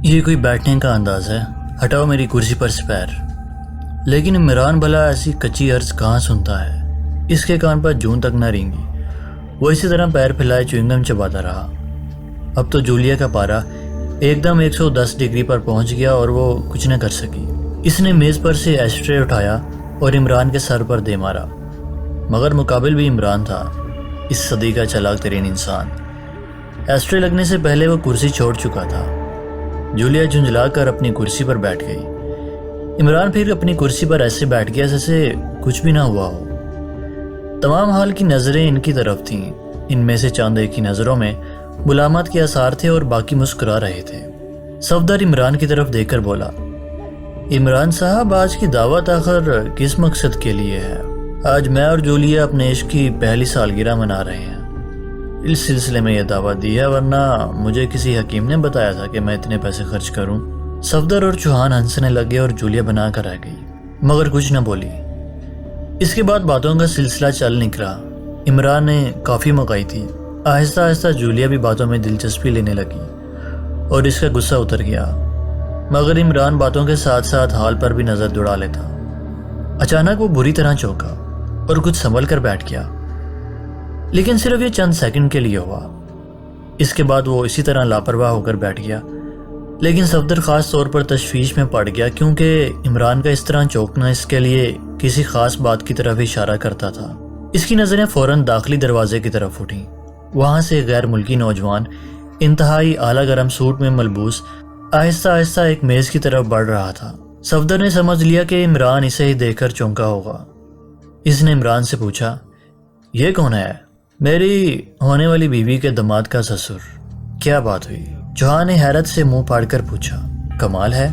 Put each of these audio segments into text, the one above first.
یہ کوئی بیٹھنے کا انداز ہے، ہٹاؤ میری کرسی پر سے پیر۔ لیکن عمران بھلا ایسی کچی عرض کہاں سنتا ہے، اس کے کان پر جون تک نہ رینگی۔ وہ اسی طرح پیر پھیلائے چوئنگم چباتا رہا۔ اب تو جولیا کا پارا ایک دم 110 ڈگری پر پہنچ گیا اور وہ کچھ نہ کر سکی۔ اس نے میز پر سے ایشٹرے اٹھایا اور عمران کے سر پر دے مارا، مگر مقابل بھی عمران تھا، اس صدی کا چالاک ترین انسان۔ ایشٹرے لگنے سے پہلے وہ کرسی چھوڑ چکا تھا۔ جولیا جھنجھلا کر اپنی کرسی پر بیٹھ گئی۔ عمران پھر اپنی کرسی پر ایسے بیٹھ گیا جیسے کچھ بھی نہ ہوا ہو۔ تمام حال کی نظریں ان کی طرف تھیں۔ ان میں سے چاند ایک کی نظروں میں ملامت کے آثار تھے اور باقی مسکرا رہے تھے۔ صفدر عمران کی طرف دیکھ کر بولا، عمران صاحب، آج کی دعوت آخر کس مقصد کے لیے ہے؟ آج میں اور جولیا اپنے عشق کی پہلی سالگرہ منا رہے ہیں، اس سلسلے میں یہ دعوت دی ہے، ورنہ مجھے کسی حکیم نے بتایا تھا کہ میں اتنے پیسے خرچ کروں۔ صفدر اور چوہان ہنسنے لگے اور جولیا بنا کر رہ گئی، مگر کچھ نہ بولی۔ اس کے بعد باتوں کا سلسلہ چل نکلا۔ عمران نے کافی منگائی تھی۔ آہستہ آہستہ جولیا بھی باتوں میں دلچسپی لینے لگی اور اس کا غصہ اتر گیا، مگر عمران باتوں کے ساتھ ساتھ حال پر بھی نظر دوڑا لیتا۔ اچانک وہ بری طرح چونکا اور کچھ سنبھل کر بیٹھ گیا، لیکن صرف یہ چند سیکنڈ کے لیے ہوا۔ اس کے بعد وہ اسی طرح لاپرواہ ہو کر بیٹھ گیا، لیکن صفدر خاص طور پر تشویش میں پڑ گیا، کیونکہ عمران کا اس طرح چونکنا اس کے لیے کسی خاص بات کی طرف اشارہ کرتا تھا۔ اس کی نظریں فوراً داخلی دروازے کی طرف اٹھیں۔ وہاں سے غیر ملکی نوجوان انتہائی اعلیٰ گرم سوٹ میں ملبوس آہستہ آہستہ ایک میز کی طرف بڑھ رہا تھا۔ صفدر نے سمجھ لیا کہ عمران اسے ہی دیکھ کر چونکا ہوگا۔ اس نے عمران سے پوچھا، یہ کون ہے؟ میری ہونے والی بیوی کے داماد کا سسر۔ کیا بات ہوئی؟ چوہان نے حیرت سے منہ پھاڑ کر پوچھا۔ کمال ہے،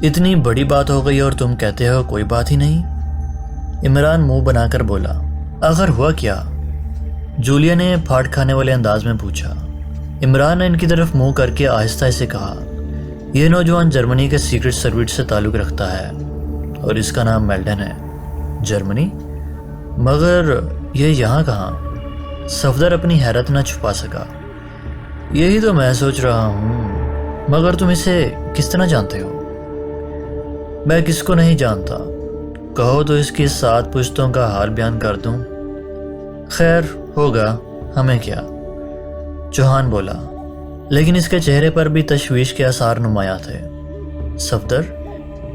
اتنی بڑی بات ہو گئی اور تم کہتے ہو کوئی بات ہی نہیں۔ عمران منہ بنا کر بولا، آخر ہوا کیا؟ جولیا نے پھاڑ کھانے والے انداز میں پوچھا۔ عمران نے ان کی طرف منہ کر کے آہستہ سے کہا، یہ نوجوان جرمنی کے سیکرٹ سروس سے تعلق رکھتا ہے اور اس کا نام میلڈن ہے۔ جرمنی؟ مگر یہ یہاں کہاں؟ صفدر اپنی حیرت نہ چھپا سکا۔ یہی تو میں سوچ رہا ہوں، مگر تم اسے کس طرح جانتے ہو؟ میں کس کو نہیں جانتا، کہو تو اس کی 7 پشتوں کا حال بیان کر دوں۔ خیر ہوگا، ہمیں کیا؟ چوہان بولا، لیکن اس کے چہرے پر بھی تشویش کے آثار نمایاں تھے۔ صفدر،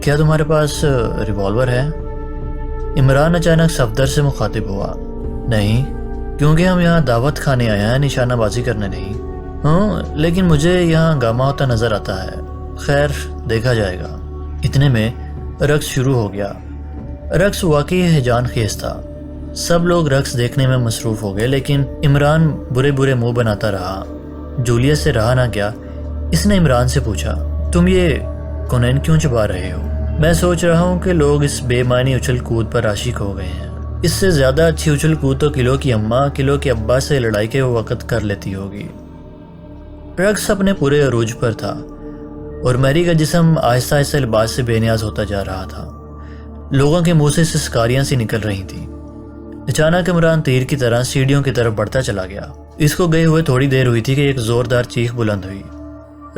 کیا تمہارے پاس ریوالور ہے؟ عمران اچانک صفدر سے مخاطب ہوا۔ نہیں، کیونکہ ہم یہاں دعوت کھانے آئے ہیں، نشانہ بازی کرنے نہیں۔ ہاں، لیکن مجھے یہاں ہنگامہ ہوتا نظر آتا ہے۔ خیر، دیکھا جائے گا۔ اتنے میں رقص شروع ہو گیا۔ رقص واقعی ہیجان خیز تھا۔ سب لوگ رقص دیکھنے میں مصروف ہو گئے، لیکن عمران برے برے منہ بناتا رہا۔ جولیا سے رہا نہ گیا۔ اس نے عمران سے پوچھا، تم یہ کونین کیوں چبا رہے ہو؟ میں سوچ رہا ہوں کہ لوگ اس بے معنی اچھل کود پر عاشق ہو گئے ہیں۔ اس سے زیادہ اچھی اچھل کود تو کلو کی اماں کلو کے ابا سے لڑائی کے وقت کر لیتی ہوگی۔ رقص اپنے پورے عروج پر تھا اور میری کا جسم آہستہ آہستہ لباس سے بے نیاز ہوتا جا رہا تھا۔ لوگوں کے منہ سے سسکاریاں سی نکل رہی تھیں۔ اچانک عمران تیر کی طرح سیڑھیوں کی طرف بڑھتا چلا گیا۔ اس کو گئے ہوئے تھوڑی دیر ہوئی تھی کہ ایک زوردار چیخ بلند ہوئی۔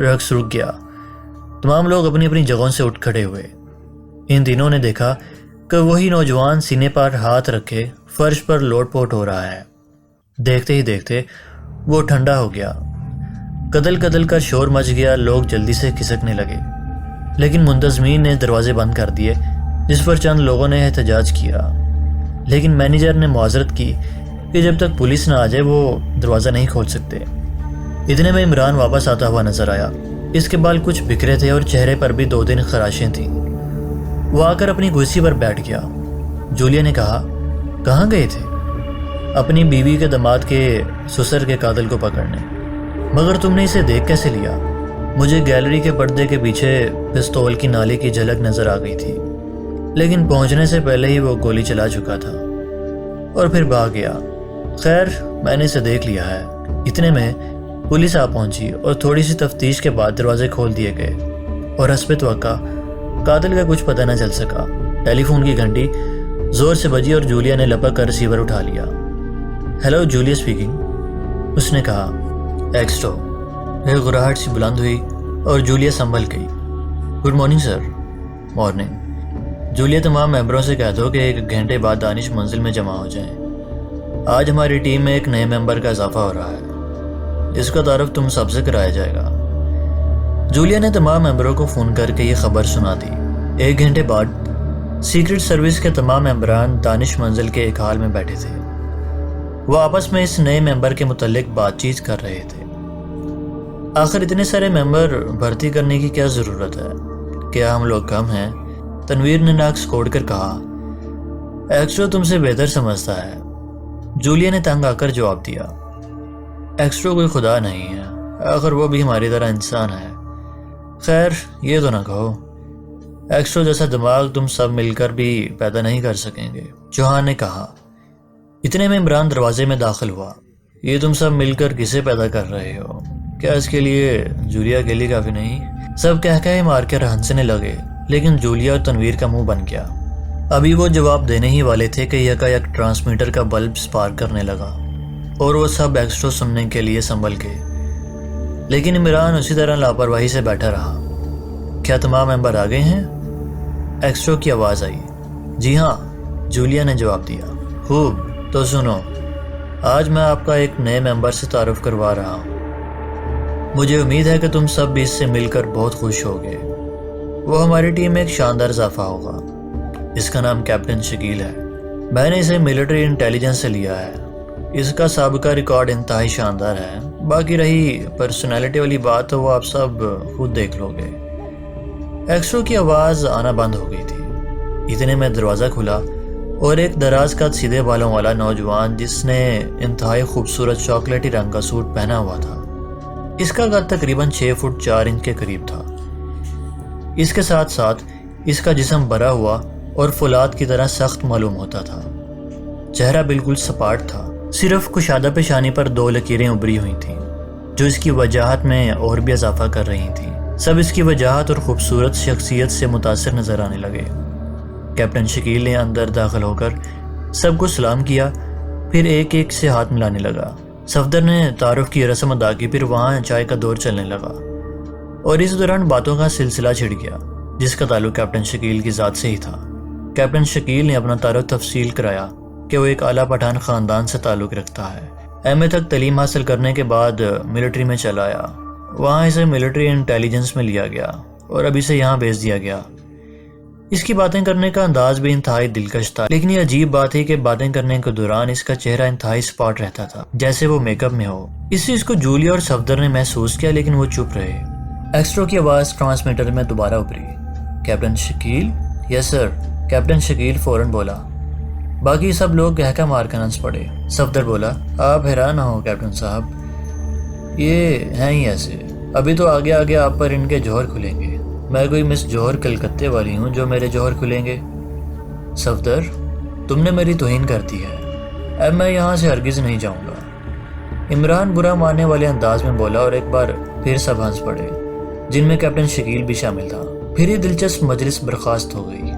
رقص رک گیا۔ تمام لوگ اپنی اپنی جگہوں سے اٹھ کھڑے ہوئے۔ ان تینوں نے دیکھا کہ وہی نوجوان سینے پر ہاتھ رکھے فرش پر لوٹ پوٹ ہو رہا ہے۔ دیکھتے ہی دیکھتے وہ ٹھنڈا ہو گیا۔ کدل کدل کا شور مچ گیا، لوگ جلدی سے کھسکنے لگے، لیکن منتظمین نے دروازے بند کر دیے، جس پر چند لوگوں نے احتجاج کیا، لیکن مینیجر نے معذرت کی کہ جب تک پولیس نہ آ جائے وہ دروازہ نہیں کھول سکتے۔ اتنے میں عمران واپس آتا ہوا نظر آیا۔ اس کے بال کچھ بکھرے تھے اور چہرے پر بھی 2 دن خراشیں تھیں۔ وہ آ کر اپنی کرسی پر بیٹھ گیا۔ جولیا نے کہا، کہاں گئے تھے؟ اپنی بیوی کے داماد کے سسر کے قاتل کو پکڑنے۔ مگر تم نے اسے دیکھ کیسے لیا؟ مجھے گیلری کے پردے کے پیچھے پستول کی نالی کی جھلک نظر آ گئی تھی، لیکن پہنچنے سے پہلے ہی وہ گولی چلا چکا تھا اور پھر بھاگ گیا۔ خیر، میں نے اسے دیکھ لیا ہے۔ اتنے میں پولیس آ پہنچی اور تھوڑی سی تفتیش کے بعد دروازے کھول دیے گئے اور حسب توقع قاتل کا کچھ پتہ نہ چل سکا۔ ٹیلی فون کی گھنٹی زور سے بجی اور جولیا نے لپک کر ریسیور اٹھا لیا۔ Hello, Julia speaking. اس نے کہا، ایکسٹو۔ ایک گراہٹ سی بلند ہوئی اور جولیا سنبھل گئی۔ Good morning sir. Morning. Julia تمام ممبروں سے کہہ دو کہ 1 گھنٹے بعد دانش منزل میں جمع ہو جائیں۔ آج ہماری ٹیم میں ایک نئے ممبر کا اضافہ ہو رہا ہے، اس کا تعارف تم سب سے کرایا جائے گا۔ جولیا نے تمام ممبروں کو فون کر کے یہ خبر سنا دی۔ 1 گھنٹے بعد سیکرٹ سروس کے تمام ممبران دانش منزل کے ایک ہال میں بیٹھے تھے۔ وہ آپس میں اس نئے ممبر کے متعلق بات چیت کر رہے تھے۔ آخر اتنے سارے ممبر بھرتی کرنے کی کیا ضرورت ہے؟ کیا ہم لوگ کم ہیں؟ تنویر نے ناک سکوڑ کر کہا۔ ایکسٹرو تم سے بہتر سمجھتا ہے، جولیا نے تنگ آ کر جواب دیا۔ ایکسٹرو کوئی خدا نہیں ہے، آخر وہ بھی ہماری طرح انسان ہے۔ خیر یہ تو نہ کہو، ایکسٹرو جیسا دماغ تم سب مل کر بھی پیدا نہیں کر سکیں گے، چوہان نے کہا۔ اتنے میں عمران دروازے میں داخل ہوا۔ یہ تم سب مل کر کسے پیدا کر رہے ہو؟ کیا اس کے لیے جولیا کے لیے کافی نہیں؟ سب کہہ مار کر ہنسنے لگے، لیکن جولیا اور تنویر کا منہ بن گیا۔ ابھی وہ جواب دینے ہی والے تھے کہ یک ٹرانسمیٹر کا بلب سپارک کرنے لگا اور وہ سب ایکسٹرو سننے کے لیے سنبھل گئے، لیکن عمران اسی طرح لاپرواہی سے بیٹھا رہا۔ کیا تمام ممبر آ گئے ہیں؟ ایکسٹرو کی آواز آئی۔ جی ہاں، جولیا نے جواب دیا۔ خوب، تو سنو، آج میں آپ کا ایک نئے ممبر سے تعارف کروا رہا ہوں۔ مجھے امید ہے کہ تم سب بھی اس سے مل کر بہت خوش ہوگے۔ وہ ہماری ٹیم میں ایک شاندار اضافہ ہوگا۔ اس کا نام کیپٹن شکیل ہے۔ میں نے اسے ملٹری انٹیلیجنس سے لیا ہے۔ اس کا سابقہ ریکارڈ انتہائی شاندار ہے۔ باقی رہی پرسنالٹی والی بات تو وہ آپ سب خود دیکھ لو گے۔ ایکسٹرو کی آواز آنا بند ہو گئی تھی۔ اتنے میں دروازہ کھلا اور ایک دراز قد سیدھے بالوں والا نوجوان جس نے انتہائی خوبصورت چاکلیٹی رنگ کا سوٹ پہنا ہوا تھا، اس کا قد تقریباً 6 فٹ 4 انچ کے قریب تھا۔ اس کے ساتھ ساتھ اس کا جسم بھرا ہوا اور فولاد کی طرح سخت معلوم ہوتا تھا۔ چہرہ بالکل سپاٹ تھا، صرف کشادہ پیشانی پر 2 لکیریں ابھری ہوئی تھیں جو اس کی وجاہت میں اور بھی اضافہ کر رہی تھیں۔ سب اس کی وجاہت اور خوبصورت شخصیت سے متاثر نظر آنے لگے۔ کیپٹن شکیل نے اندر داخل ہو کر سب کو سلام کیا، پھر ایک ایک سے ہاتھ ملانے لگا۔ صفدر نے تعارف کی رسم ادا کی، پھر وہاں چائے کا دور چلنے لگا اور اس دوران باتوں کا سلسلہ چھڑ گیا جس کا تعلق کیپٹن شکیل کی ذات سے ہی تھا۔ کیپٹن شکیل نے اپنا تعارف تفصیل کرایا کہ وہ ایک اعلیٰ پٹھان خاندان سے تعلق رکھتا ہے۔ ایم اے تک تعلیم حاصل کرنے کے بعد ملٹری میں چلا آیا، وہاں اسے ملٹری انٹیلیجنس میں لیا گیا اور اب اسے یہاں بھیج دیا گیا۔ اس کی باتیں کرنے کا انداز بھی انتہائی دلکش تھا، لیکن یہ عجیب بات ہے کہ باتیں کرنے کے دوران اس کا چہرہ انتہائی سپاٹ رہتا تھا، جیسے وہ میک اپ میں ہو۔ اس سے اس کو جولیا اور صفدر نے محسوس کیا، لیکن وہ چپ رہے۔ ایکسٹرو کی آواز ٹرانسمیٹر میں دوبارہ ابھری۔ کیپٹن شکیل؟ یس سر، کیپٹن شکیل فوراً بولا۔ باقی سب لوگ کہہ مار کر ہنس پڑے۔ صفدر بولا، آپ حیران نہ ہو کیپٹن صاحب، یہ ہیں ہی ایسے، ابھی تو آگے آگے آپ پر ان کے جوہر کھلیں گے۔ میں کوئی مس جوہر کلکتے والی ہوں جو میرے جوہر کھلیں گے؟ صفدر، تم نے میری توہین کر دی ہے، اب میں یہاں سے ہرگز نہیں جاؤں گا، عمران برا ماننے والے انداز میں بولا، اور ایک بار پھر سب ہنس پڑے، جن میں کیپٹن شکیل بھی شامل تھا۔ پھر یہ دلچسپ مجلس برخاست ہو گئی۔